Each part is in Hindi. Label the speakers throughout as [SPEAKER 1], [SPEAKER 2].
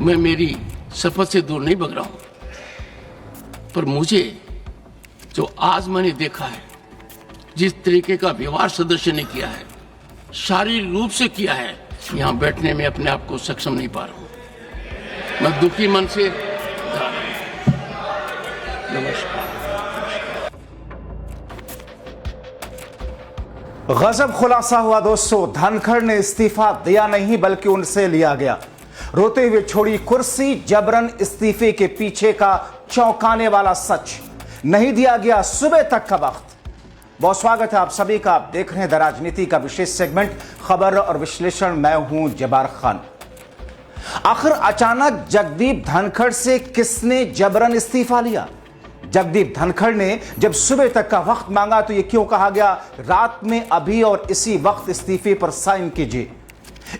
[SPEAKER 1] मैं मेरी शपथ से दूर नहीं भग रहा हूं, पर मुझे जो आज मैंने देखा है, जिस तरीके का व्यवहार सदस्य ने किया है, शारीरिक रूप से किया है, यहां बैठने में अपने आप को सक्षम नहीं पा रहा हूं। मैं दुखी मन से जा रहा हूं। नमस्कार।
[SPEAKER 2] गजब खुलासा हुआ दोस्तों। धनखड़ ने इस्तीफा दिया नहीं बल्कि उनसे लिया गया। रोते हुए छोड़ी कुर्सी, जबरन इस्तीफे के पीछे का चौंकाने वाला सच। नहीं दिया गया सुबह तक का वक्त। बहुत स्वागत है आप सभी का। आप देख रहे हैं द राजनीति का विशेष सेगमेंट खबर और विश्लेषण। मैं हूं जब्बार खान। आखिर अचानक जगदीप धनखड़ से किसने जबरन इस्तीफा लिया? जगदीप धनखड़ ने जब सुबह तक का वक्त मांगा तो यह क्यों कहा गया रात में अभी और इसी वक्त इस्तीफे पर साइन कीजिए?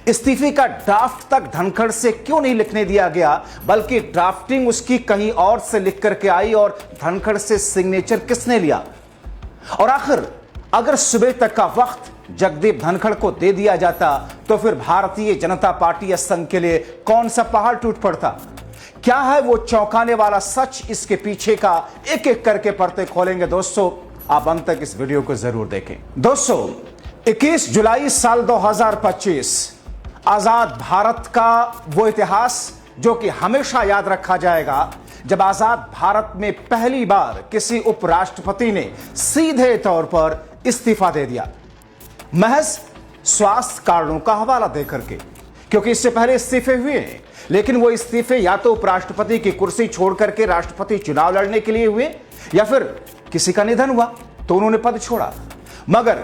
[SPEAKER 2] इस्तीफे का ड्राफ्ट तक धनखड़ से क्यों नहीं लिखने दिया गया, बल्कि ड्राफ्टिंग उसकी कहीं और से लिख करके आई और धनखड़ से सिग्नेचर किसने लिया? और आखिर अगर सुबह तक का वक्त जगदीप धनखड़ को दे दिया जाता तो फिर भारतीय जनता पार्टी या संघ के लिए कौन सा पहाड़ टूट पड़ता? क्या है वो चौंकाने वाला सच? इसके पीछे का एक एक करके परतें खोलेंगे दोस्तों। आप अंत तक इस वीडियो को जरूर देखें। दोस्तों 21 जुलाई साल 2025 आजाद भारत का वो इतिहास जो कि हमेशा याद रखा जाएगा, जब आजाद भारत में पहली बार किसी उपराष्ट्रपति ने सीधे तौर पर इस्तीफा दे दिया, महज स्वास्थ्य कारणों का हवाला देकर के। क्योंकि इससे पहले इस्तीफे हुए हैं, लेकिन वो इस्तीफे या तो उपराष्ट्रपति की कुर्सी छोड़ करके राष्ट्रपति चुनाव लड़ने के लिए हुए, या फिर किसी का निधन हुआ तो उन्होंने पद छोड़ा। मगर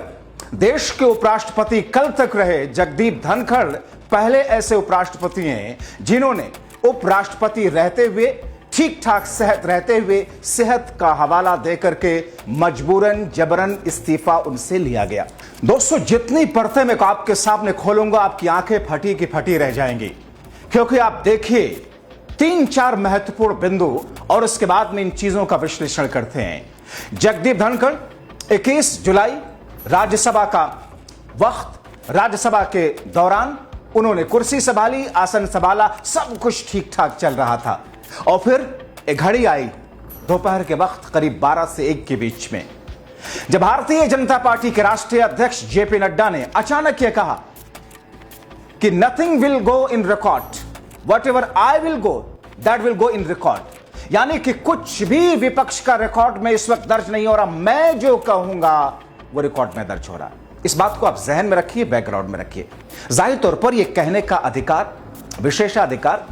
[SPEAKER 2] देश के उपराष्ट्रपति कल तक रहे जगदीप धनखड़ पहले ऐसे उपराष्ट्रपति हैं जिन्होंने उपराष्ट्रपति रहते हुए, ठीक ठाक सेहत रहते हुए, सेहत का हवाला देकर के मजबूरन जबरन इस्तीफा उनसे लिया गया। दोस्तों जितनी परतें मैं आपके सामने खोलूंगा आपकी आंखें फटी की फटी रह जाएंगी। क्योंकि आप देखिए 3-4 महत्वपूर्ण बिंदु और उसके बाद में इन चीजों का विश्लेषण करते हैं। जगदीप धनखड़ 21 जुलाई राज्यसभा का वक्त, राज्यसभा के दौरान उन्होंने कुर्सी संभाली, आसन संभाला, सब कुछ ठीक ठाक चल रहा था। और फिर एक घड़ी आई दोपहर के वक्त करीब 12 से 1 के बीच में, जब भारतीय जनता पार्टी के राष्ट्रीय अध्यक्ष जेपी नड्डा ने अचानक यह कहा कि nothing will go in record, what ever I will go that will go in record. यानी कि कुछ भी विपक्ष का रिकॉर्ड में इस वक्त दर्ज नहीं हो रहा, मैं जो कहूंगा वो रिकॉर्ड में दर्ज हो रहा। इस बात को आप जहन में रखिए, बैकग्राउंड में रखिए। जाहिर तौर पर यह कहने का अधिकार, विशेषाधिकार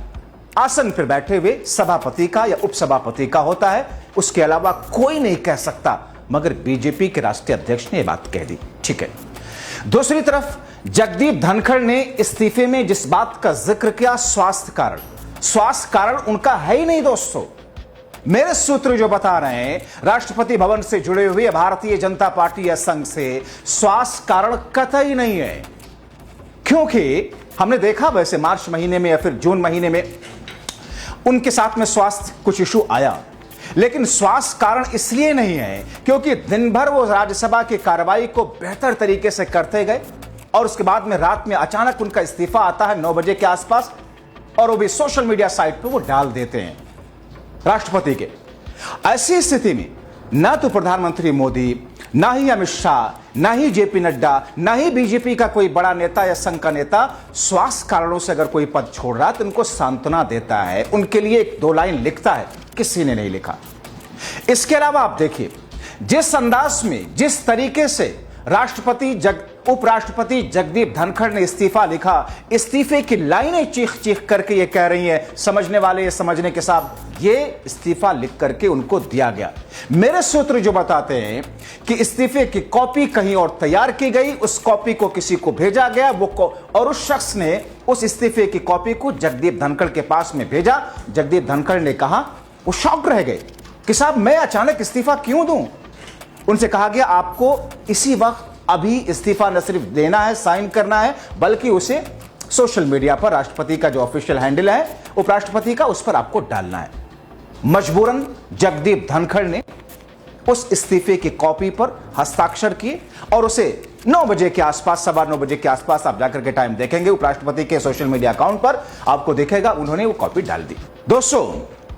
[SPEAKER 2] आसन पर बैठे हुए सभापति का या उपसभापति का होता है, उसके अलावा कोई नहीं कह सकता। मगर बीजेपी के राष्ट्रीय अध्यक्ष ने यह बात कह दी, ठीक है। दूसरी तरफ जगदीप धनखड़ ने इस्तीफे में जिस बात का जिक्र किया, स्वास्थ्य कारण, स्वास्थ्य कारण उनका है ही नहीं दोस्तों। मेरे सूत्र जो बता रहे हैं राष्ट्रपति भवन से जुड़े हुए भारतीय जनता पार्टी या संघ से, स्वास्थ्य कारण कतई नहीं है। क्योंकि हमने देखा वैसे मार्च महीने में या फिर जून महीने में उनके साथ में स्वास्थ्य कुछ इशू आया, लेकिन स्वास्थ्य कारण इसलिए नहीं है क्योंकि दिन भर वो राज्यसभा की कार्रवाई को बेहतर तरीके से करते गए और उसके बाद में रात में अचानक उनका इस्तीफा आता है 9 बजे के आसपास, और वो भी सोशल मीडिया साइट पे वो डाल देते हैं राष्ट्रपति के। ऐसी स्थिति में ना तो प्रधानमंत्री मोदी, ना ही अमित शाह, ना ही जेपी नड्डा, ना ही बीजेपी का कोई बड़ा नेता या संघ का नेता स्वास्थ्य कारणों से अगर कोई पद छोड़ रहा है तो उनको सांत्वना देता है, उनके लिए 1-2 लाइन लिखता है। किसी ने नहीं लिखा। इसके अलावा आप देखिए जिस अंदाज में, जिस तरीके से उपराष्ट्रपति जगदीप धनखड़ ने इस्तीफा लिखा, इस्तीफे की लाइनें चीख चीख करके ये कह रही हैं, समझने वाले ये समझने के साथ ये इस्तीफा लिख करके उनको दिया गया। मेरे सूत्र जो बताते हैं कि इस्तीफे की कॉपी कहीं और तैयार की गई, उस कॉपी को किसी को भेजा गया, और उस शख्स ने उस इस्तीफे की कॉपी को जगदीप धनखड़ के पास में भेजा। जगदीप धनखड़ ने कहा, वो शॉक रह गए कि साहब मैं अचानक इस्तीफा क्यों दूं? उनसे कहा गया आपको इसी वक्त अभी इस्तीफा न सिर्फ देना है, साइन करना है, बल्कि उसे सोशल मीडिया पर राष्ट्रपति का जो ऑफिशियल हैंडल है उपराष्ट्रपति का, उस पर आपको डालना है। मजबूरन जगदीप धनखड़ ने उस इस्तीफे की कॉपी पर हस्ताक्षर किए और उसे 9 बजे के आसपास, 9:15 बजे के आसपास आप जाकर के टाइम देखेंगे, उपराष्ट्रपति के सोशल मीडिया अकाउंट पर आपको दिखेगा उन्होंने वो कॉपी डाल दी। दोस्तों,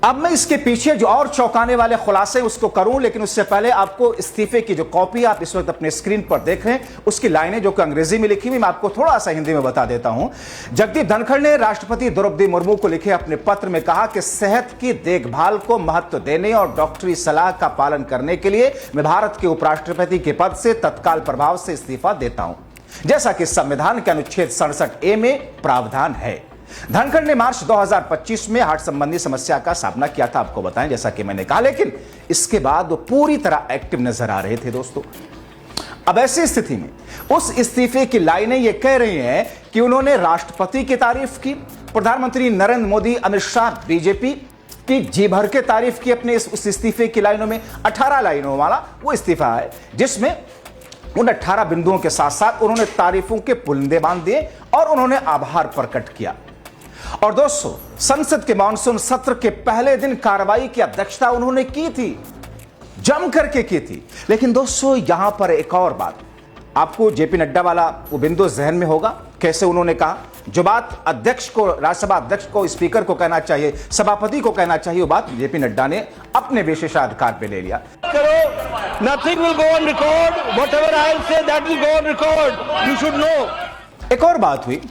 [SPEAKER 2] अब मैं इसके पीछे जो और चौंकाने वाले खुलासे उसको करूं, लेकिन उससे पहले आपको इस्तीफे की जो कॉपी आप इस वक्त अपने स्क्रीन पर देख रहे हैं उसकी लाइनें जो कि अंग्रेजी में लिखी हुई, मैं आपको थोड़ा सा हिंदी में बता देता हूं। जगदीप धनखड़ ने राष्ट्रपति द्रौपदी मुर्मू को लिखे अपने पत्र में कहा कि सेहत की देखभाल को महत्व देने और डॉक्टरी सलाह का पालन करने के लिए मैं भारत के उपराष्ट्रपति के पद से तत्काल प्रभाव से इस्तीफा देता हूं, जैसा कि संविधान के अनुच्छेद 67A में प्रावधान है। धनखड़ ने मार्च 2025 में हार्ट संबंधी समस्या का सामना किया था, आपको बताएं, जैसा कि मैंने कहा, लेकिन इसके बाद वो पूरी तरह एक्टिव नजर आ रहे थे। दोस्तों, अब ऐसी स्थिति में उस इस्तीफे की लाइनें ये कह रही हैं कि उन्होंने राष्ट्रपति की तारीफ की, प्रधानमंत्री नरेंद्र मोदी, अमित शाह, बीजेपी की जी भर के तारीफ की अपने उस इस्तीफे की लाइनों में। 18 लाइनों वाला वो इस्तीफा है जिसमें उन 18 बिंदुओं के साथ साथ उन्होंने तारीफों के पुलिंदे बांध दिए और उन्होंने आभार प्रकट किया। और दोस्तों, संसद के मानसून सत्र के पहले दिन कार्रवाई की अध्यक्षता उन्होंने की थी, जम करके की थी। लेकिन दोस्तों, यहां पर एक और बात, आपको जेपी नड्डा वाला वो बिंदु जहन में होगा, कैसे उन्होंने कहा, जो बात अध्यक्ष को, राज्यसभा अध्यक्ष को, स्पीकर को कहना चाहिए, सभापति को कहना चाहिए, वो बात जेपी नड्डा ने अपने विशेषाधिकार पे ले लिया।
[SPEAKER 3] Nothing will go on record. Whatever I'll say, that will go on record. You should know.
[SPEAKER 2] एक और बात हुई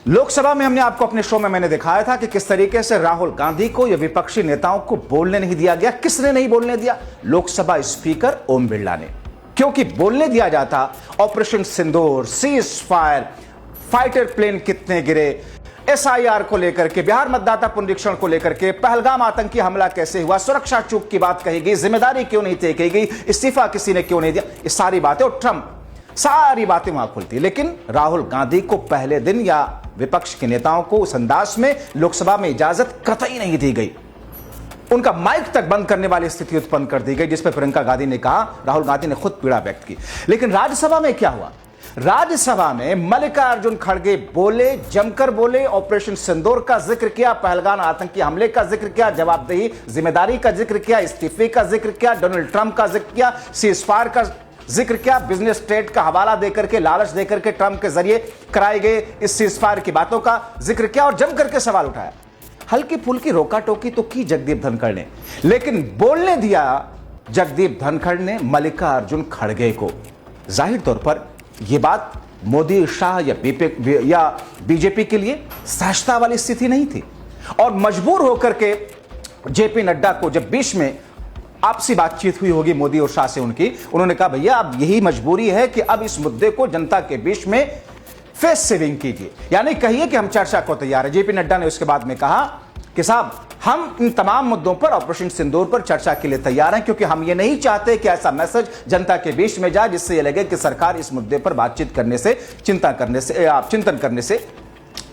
[SPEAKER 2] लोकसभा में, हमने आपको अपने शो में मैंने दिखाया था कि किस तरीके से राहुल गांधी को या विपक्षी नेताओं को बोलने नहीं दिया गया। किसने नहीं बोलने दिया? लोकसभा स्पीकर ओम बिरला ने, क्योंकि बोलने दिया जाता ऑपरेशन सिंदूर, सीज फायर, फाइटर प्लेन कितने गिरे, SIR को लेकर के, बिहार मतदाता पुनरीक्षण को लेकर के, पहलगाम आतंकी हमला कैसे हुआ, सुरक्षा चूक की बात कही गई, जिम्मेदारी क्यों नहीं तय की गई, इस्तीफा किसी ने क्यों नहीं दिया, ये सारी बातें, और ट्रंप, सारी बातें वहां खुलती। लेकिन राहुल गांधी को पहले दिन या विपक्ष के नेताओं को उस अंदाज में लोकसभा में इजाजत कतई नहीं दी गई। उनका माइक तक बंद करने वाली स्थिति उत्पन्न कर दी गई, जिस पर प्रियंका गांधी ने कहा, राहुल गांधी ने खुद पीड़ा व्यक्त की। लेकिन राज्यसभा में क्या हुआ? राज्यसभा में मल्लिकार्जुन खड़गे बोले, जमकर बोले, ऑपरेशन सिंदूर का जिक्र किया, पहलगाम आतंकी हमले का जिक्र किया, जवाबदेही जिम्मेदारी का जिक्र किया, इस्तीफे का जिक्र किया, डोनाल्ड ट्रंप का जिक्र किया, सीजफायर का जिक्र किया, बिजनेस ट्रेड का हवाला देकर के, लालच देकर के ट्रंप के जरिए कराए गए इस सीजफायर की बातों का जिक्र किया और जम करके सवाल उठाया। हल्की फुल्की रोका टोकी तो की जगदीप धनखड़ ने, लेकिन बोलने दिया जगदीप धनखड़ ने मल्लिकार्जुन खड़गे को। जाहिर तौर पर यह बात मोदी, शाह या बीजेपी के लिए सहजता वाली स्थिति नहीं थी और मजबूर होकर के जेपी नड्डा को, जब बीच में आपसी बातचीत हुई होगी मोदी और शाह से उनकी, उन्होंने कहा भैया अब यही मजबूरी है कि अब इस मुद्दे को जनता के बीच में फेस सेविंग कीजिए, यानी कहिए कि हम चर्चा को तैयार है। जेपी नड्डा ने उसके बाद में कहा कि साहब हम इन तमाम मुद्दों पर, ऑपरेशन सिंदूर पर चर्चा के लिए तैयार हैं, क्योंकि हम ये नहीं चाहते कि ऐसा मैसेज जनता के बीच में जाए जिससे ये लगे कि सरकार इस मुद्दे पर बातचीत करने से, चिंतन करने से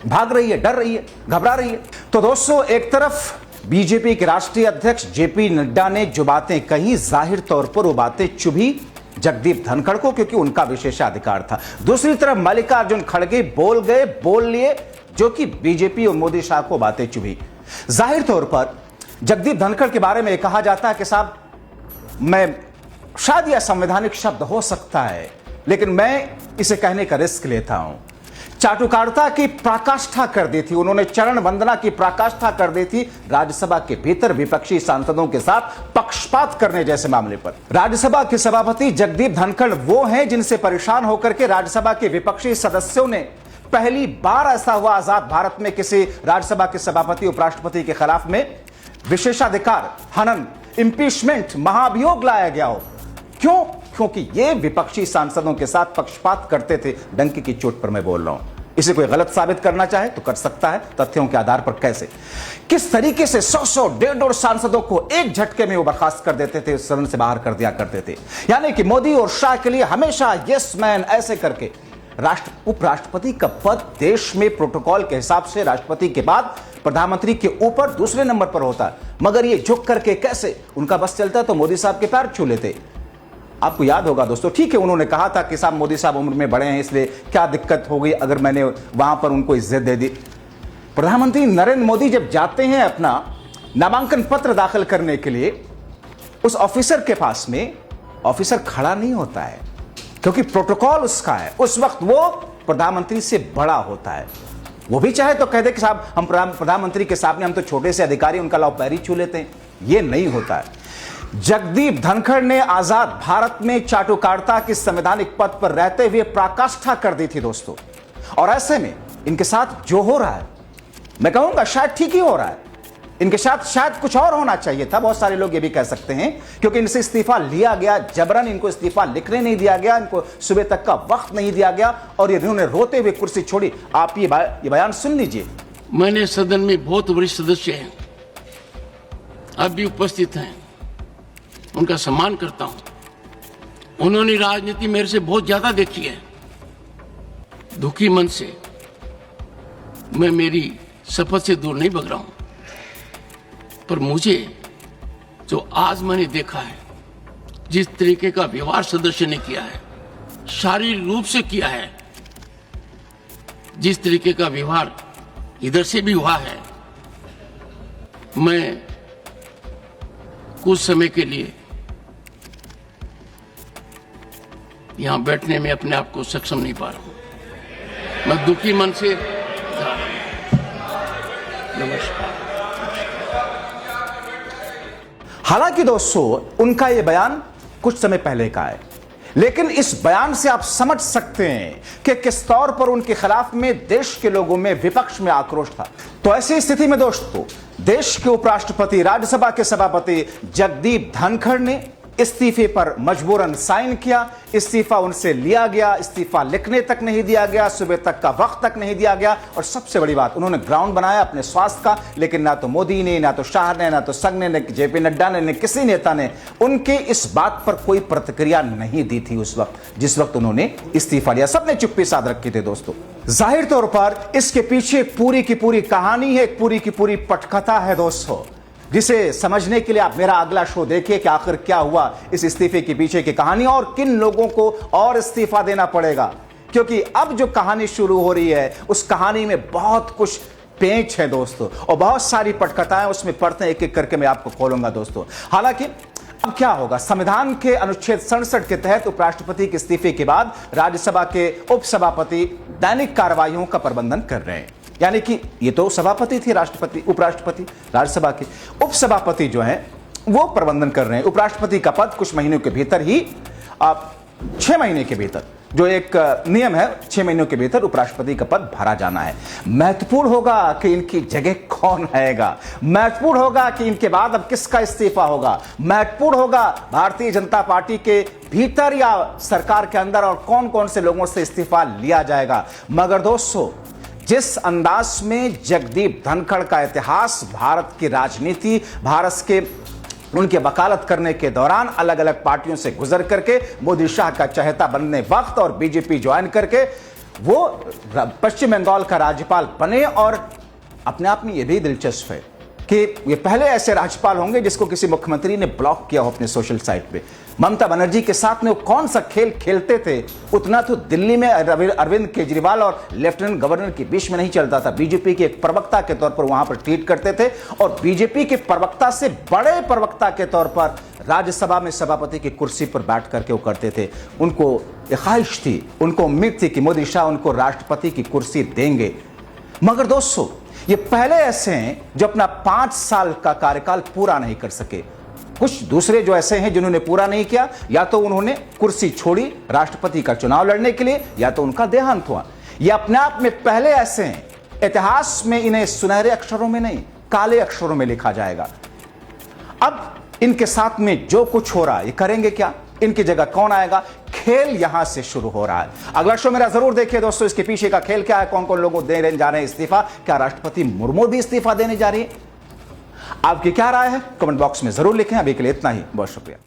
[SPEAKER 2] भाग रही है, डर रही है, घबरा रही है। तो दोस्तों, एक तरफ बीजेपी के राष्ट्रीय अध्यक्ष जेपी नड्डा ने जो बातें कही, जाहिर तौर पर वो बातें चुभी जगदीप धनखड़ को, क्योंकि उनका विशेषाधिकार था। दूसरी तरफ मल्लिकार्जुन खड़गे बोल गए, बोल लिए, जो कि बीजेपी और मोदी शाह को बातें चुभी। जाहिर तौर पर जगदीप धनखड़ के बारे में कहा जाता है कि साहब, मैं, शायद यह संवैधानिक शब्द हो सकता है, लेकिन मैं इसे कहने का रिस्क लेता हूं, चाटुकारिता की पराकाष्ठा कर दी थी उन्होंने, चरण वंदना की पराकाष्ठा कर दी थी राज्यसभा के भीतर विपक्षी सांसदों के साथ पक्षपात करने जैसे मामले पर। राज्यसभा के सभापति जगदीप धनखड़ वो हैं जिनसे परेशान होकर के राज्यसभा के विपक्षी सदस्यों ने, पहली बार ऐसा हुआ आजाद भारत में किसी राज्यसभा के सभापति उपराष्ट्रपति के खिलाफ में विशेषाधिकार हनन, इंपीचमेंट, महाभियोग लाया गया हो। क्यों? क्योंकि ये विपक्षी सांसदों के साथ पक्षपात करते थे। डंकी की चोट पर मैं बोल रहा हूं। इसे कोई गलत साबित करना चाहे तो कर सकता है, तथ्यों के आधार पर कैसे, किस तरीके से 100 150 सांसदों को एक झटके में वो बर्खास्त कर देते थे, सदन से बाहर कर दिया करते थे। यानी कि मोदी और शाह के लिए हमेशा यस मैन ऐसे करके उपराष्ट्रपति का पद देश में प्रोटोकॉल के हिसाब से राष्ट्रपति के बाद प्रधानमंत्री के ऊपर दूसरे नंबर पर होता है, मगर ये झुक करके कैसे, उनका बस चलता तो मोदी साहब के पैर छू लेते। आपको याद होगा दोस्तों, ठीक है, उन्होंने कहा था कि साहब मोदी साहब उम्र में बड़े हैं, इसलिए क्या दिक्कत हो गई अगर मैंने वहां पर उनको इज्जत दे दी। प्रधानमंत्री नरेंद्र मोदी जब जाते हैं अपना नामांकन पत्र दाखिल करने के लिए, उस ऑफिसर के पास में, ऑफिसर खड़ा नहीं होता है, क्योंकि प्रोटोकॉल उसका है, उस वक्त वो प्रधानमंत्री से बड़ा होता है। वो भी चाहे तो कह दे कि साहब हम प्रधानमंत्री के सामने हम तो छोटे से अधिकारी, उनका लाओ पैर ही छू लेते हैं। ये नहीं होता है। जगदीप धनखड़ ने आजाद भारत में चाटुकारिता की संवैधानिक पद पर रहते हुए पराकाष्ठा कर दी थी दोस्तों। और ऐसे में इनके साथ जो हो रहा है, मैं कहूंगा शायद ठीक ही हो रहा है। इनके साथ शायद कुछ और होना चाहिए था, बहुत सारे लोग ये भी कह सकते हैं, क्योंकि इनसे इस्तीफा लिया गया जबरन। इनको इस्तीफा लिखने नहीं दिया गया, इनको सुबह तक का वक्त नहीं दिया गया और इन्होंने रोते हुए कुर्सी छोड़ी। आप ये बयान सुन लीजिए।
[SPEAKER 1] मैंने सदन में बहुत वरिष्ठ सदस्य हैं, अब भी उपस्थित हैं, उनका सम्मान करता हूं। उन्होंने राजनीति मेरे से बहुत ज्यादा देखी है। दुखी मन से मैं मेरी शपथ से दूर नहीं भग रहा हूं, पर मुझे जो आज मैंने देखा है, जिस तरीके का व्यवहार सदस्य ने किया है, शारीरिक रूप से किया है, जिस तरीके का व्यवहार इधर से भी हुआ है, मैं कुछ समय के लिए यहां बैठने में अपने आप को सक्षम नहीं पा रहा हूं। मैं दुखी मन से नमस्कार।
[SPEAKER 2] हालांकि दोस्तों उनका यह बयान कुछ समय पहले का है, लेकिन इस बयान से आप समझ सकते हैं कि किस तौर पर उनके खिलाफ में देश के लोगों में, विपक्ष में आक्रोश था। तो ऐसी स्थिति में दोस्तों देश के उपराष्ट्रपति, राज्यसभा के सभापति जगदीप धनखड़ ने इस्तीफे पर मजबूरन साइन किया। इस्तीफा उनसे लिया गया, इस्तीफा लिखने तक नहीं दिया गया, सुबह तक का वक्त तक नहीं दिया गया। और सबसे बड़ी बात, उन्होंने ग्राउंड बनाया अपने स्वास्थ्य का, लेकिन ना तो मोदी ने, ना तो शाह ने, ना तो संघ ने, न जेपी नड्डा ने, न किसी नेता ने उनके इस बात पर कोई प्रतिक्रिया नहीं दी थी उस वक्त, जिस वक्त उन्होंने इस्तीफा लिया। सबने चुप्पी साध रखी थी दोस्तों। जाहिर तौर पर इसके पीछे पूरी की पूरी कहानी है, पूरी की पूरी पटकथा है दोस्तों, जिसे समझने के लिए आप मेरा अगला शो देखिए कि आखिर क्या हुआ इस इस्तीफे के पीछे की कहानी और किन लोगों को और इस्तीफा देना पड़ेगा। क्योंकि अब जो कहानी शुरू हो रही है उस कहानी में बहुत कुछ पेंच है दोस्तों, और बहुत सारी पटकथाएं उसमें पढ़ते हैं, एक एक करके मैं आपको खोलूंगा दोस्तों। हालांकि अब क्या होगा, संविधान के अनुच्छेद 67 के तहत उपराष्ट्रपति के इस्तीफे के बाद राज्यसभा के उपसभापति दैनिक कार्रवाइयों का प्रबंधन कर रहे हैं। यानी कि ये तो सभापति थे, राष्ट्रपति, उपराष्ट्रपति, राज्यसभा के उपसभापति जो हैं वो प्रबंधन कर रहे हैं। उपराष्ट्रपति का पद कुछ महीनों के भीतर ही, 6 महीने के भीतर, जो एक नियम है, 6 महीनों के भीतर उपराष्ट्रपति का पद भरा जाना है। महत्वपूर्ण होगा कि इनकी जगह कौन आएगा, महत्वपूर्ण होगा कि इनके बाद अब किसका इस्तीफा होगा, महत्वपूर्ण होगा भारतीय जनता पार्टी के भीतर या सरकार के अंदर और कौन कौन से लोगों से इस्तीफा लिया जाएगा। मगर दोस्तों जिस अंदाज में जगदीप धनखड़ का इतिहास, भारत की राजनीति, भारत के उनके वकालत करने के दौरान अलग अलग पार्टियों से गुजर करके मोदी शाह का चहेता बनने वक्त और बीजेपी ज्वाइन करके वो पश्चिम बंगाल का राज्यपाल बने, और अपने आप में यह भी दिलचस्प है कि ये पहले ऐसे राज्यपाल होंगे जिसको किसी मुख्यमंत्री ने ब्लॉक किया हो अपने सोशल साइट पे। ममता बनर्जी के साथ में वो कौन सा खेल खेलते थे, उतना तो दिल्ली में अरविंद केजरीवाल और लेफ्टिनेंट गवर्नर के बीच में नहीं चलता था। बीजेपी के एक प्रवक्ता के तौर पर वहां पर ट्वीट करते थे, और बीजेपी के प्रवक्ता से बड़े प्रवक्ता के तौर पर राज्यसभा में सभापति की कुर्सी पर बैठ करके वो करते थे। उनको एक ख्वाहिश थी, उनको उम्मीद थी कि मोदी शाह उनको राष्ट्रपति की कुर्सी देंगे। मगर दोस्तों ये पहले ऐसे हैं जो अपना 5 साल का कार्यकाल पूरा नहीं कर सके। कुछ दूसरे जो ऐसे हैं जिन्होंने पूरा नहीं किया, या तो उन्होंने कुर्सी छोड़ी राष्ट्रपति का चुनाव लड़ने के लिए, या तो उनका देहांत हुआ। ये अपने आप में पहले ऐसे हैं, इतिहास में इन्हें सुनहरे अक्षरों में नहीं काले अक्षरों में लिखा जाएगा। अब इनके साथ में जो कुछ हो रहा है ये करेंगे क्या, इनकी जगह कौन आएगा, खेल यहां से शुरू हो रहा है। अगला शो मेरा जरूर देखिए दोस्तों, इसके पीछे का खेल क्या है, कौन कौन लोगों दे जा रहे हैं इस्तीफा, क्या राष्ट्रपति मुर्मू भी इस्तीफा देने जा रही है। आपकी क्या राय है कमेंट बॉक्स में जरूर लिखें। अभी के लिए इतना ही, बहुत शुक्रिया।